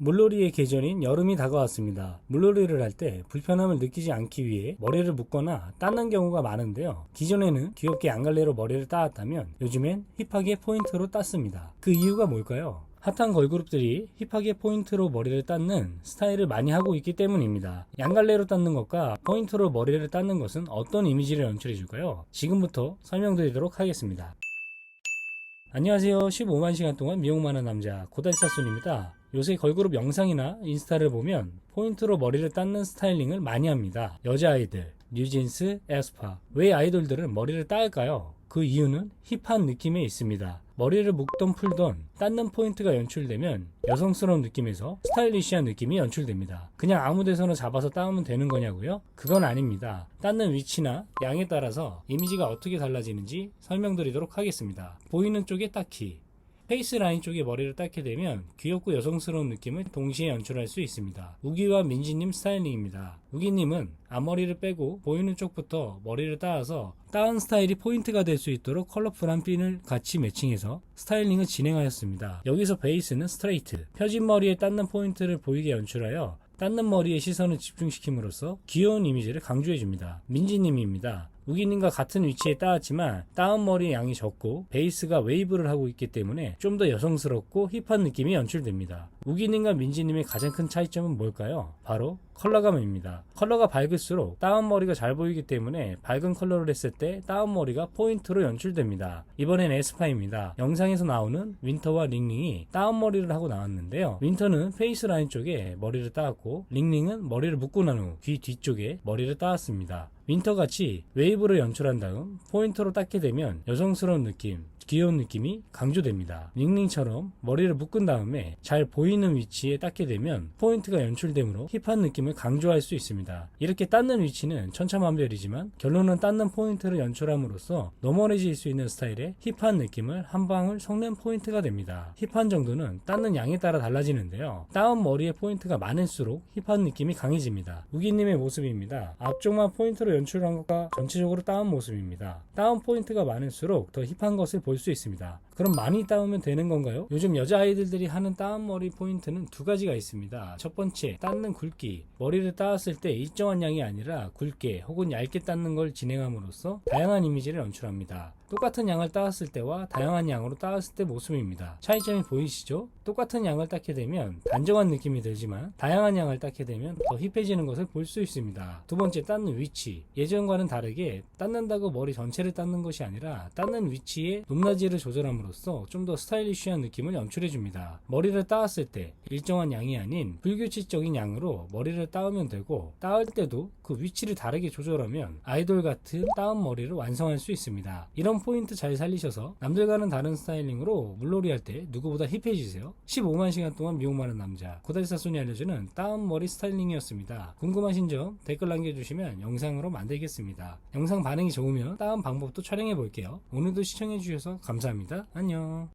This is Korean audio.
물놀이의 계절인 여름이 다가왔습니다. 물놀이를 할 때 불편함을 느끼지 않기 위해 머리를 묶거나 닦는 경우가 많은데요. 기존에는 귀엽게 양갈래로 머리를 따았다면 요즘엔 힙하게 포인트로 땄습니다. 그 이유가 뭘까요? 핫한 걸그룹들이 힙하게 포인트로 머리를 닦는 스타일을 많이 하고 있기 때문입니다. 양갈래로 닦는 것과 포인트로 머리를 닦는 것은 어떤 이미지를 연출해 줄까요? 지금부터 설명드리도록 하겠습니다. 안녕하세요. 15만 시간 동안 미용만 한 남자 고달사순입니다. 요새 걸그룹 영상이나 인스타를 보면 포인트로 머리를 닦는 스타일링을 많이 합니다. 여자아이들, 뉴진스, 에스파. 왜 아이돌들은 머리를 따을까요? 그 이유는 힙한 느낌에 있습니다. 머리를 묶던 풀던 닦는 포인트가 연출되면 여성스러운 느낌에서 스타일리시한 느낌이 연출됩니다. 그냥 아무 데서나 잡아서 따으면 되는 거냐고요? 그건 아닙니다. 닦는 위치나 양에 따라서 이미지가 어떻게 달라지는지 설명드리도록 하겠습니다. 보이는 쪽에 닦기, 페이스 라인 쪽에 머리를 닦게 되면 귀엽고 여성스러운 느낌을 동시에 연출할 수 있습니다. 우기와 민지님 스타일링입니다. 우기님은 앞머리를 빼고 보이는 쪽부터 머리를 따아서 따은 스타일이 포인트가 될 수 있도록 컬러풀한 핀을 같이 매칭해서 스타일링을 진행하였습니다. 여기서 베이스는 스트레이트, 펴진 머리에 닦는 포인트를 보이게 연출하여 닦는 머리에 시선을 집중시킴으로써 귀여운 이미지를 강조해줍니다. 민지님입니다. 우기님과 같은 위치에 따았지만 따은 머리의 양이 적고 베이스가 웨이브를 하고 있기 때문에 좀 더 여성스럽고 힙한 느낌이 연출됩니다. 우기님과 민지님의 가장 큰 차이점은 뭘까요? 바로 컬러감입니다. 컬러가 밝을수록 따은 머리가 잘 보이기 때문에 밝은 컬러를 했을 때 따은 머리가 포인트로 연출됩니다. 이번엔 에스파입니다. 영상에서 나오는 윈터와 링링이 따은 머리를 하고 나왔는데요. 윈터는 페이스 라인 쪽에 머리를 따았고 링링은 머리를 묶고 난 후 귀 뒤쪽에 머리를 따았습니다. 윈터같이 웨이브를 연출한 다음 포인트로 닦게 되면 여성스러운 느낌, 귀여운 느낌이 강조됩니다. 링링처럼 머리를 묶은 다음에 잘 보이는 위치에 닦게 되면 포인트가 연출되므로 힙한 느낌을 강조할 수 있습니다. 이렇게 닦는 위치는 천차만별이지만 결론은 닦는 포인트를 연출함으로써 노멀해질 수 있는 스타일의 힙한 느낌을 한 방울 섞는 포인트가 됩니다. 힙한 정도는 닦는 양에 따라 달라지는데요. 따은 머리에 포인트가 많을수록 힙한 느낌이 강해집니다. 우기님의 모습입니다. 앞쪽만 포인트로 연출한 것과 전체적으로 따은 모습입니다. 따은 포인트가 많을수록 더 힙한 것을 볼 수 있습니다. 그럼 많이 따으면 되는 건가요? 요즘 여자 아이들이 하는 따은 머리 포인트는 두 가지가 있습니다. 첫 번째, 닦는 굵기. 머리를 따았을 때 일정한 양이 아니라 굵게 혹은 얇게 닦는 걸 진행함으로써 다양한 이미지를 연출합니다. 똑같은 양을 따았을 때와 다양한 양으로 따았을 때 모습입니다. 차이점이 보이시죠? 똑같은 양을 닦게 되면 단정한 느낌이 들지만 다양한 양을 닦게 되면 더 힙해지는 것을 볼 수 있습니다. 두 번째, 닦는 위치. 예전과는 다르게 닦는다고 머리 전체를 닦는 것이 아니라 닦는 위치에 높낮이를 조절함으로써 좀 더 스타일리시한 느낌을 연출해줍니다. 머리를 따았을 때 일정한 양이 아닌 불규칙적인 양으로 머리를 따으면 되고 따을 때도 그 위치를 다르게 조절하면 아이돌 같은 따은 머리를 완성할 수 있습니다. 이런 포인트 잘 살리셔서 남들과는 다른 스타일링으로 물놀이 할 때 누구보다 힙해지세요. 15만 시간 동안 미용 많은 남자 고달사순이 알려주는 따은 머리 스타일링이었습니다. 궁금하신 점 댓글 남겨주시면 영상으로 만들겠습니다. 영상 반응이 좋으면 따은 방법도 촬영해 볼게요. 오늘도 시청해 주셔서 감사합니다. 안녕.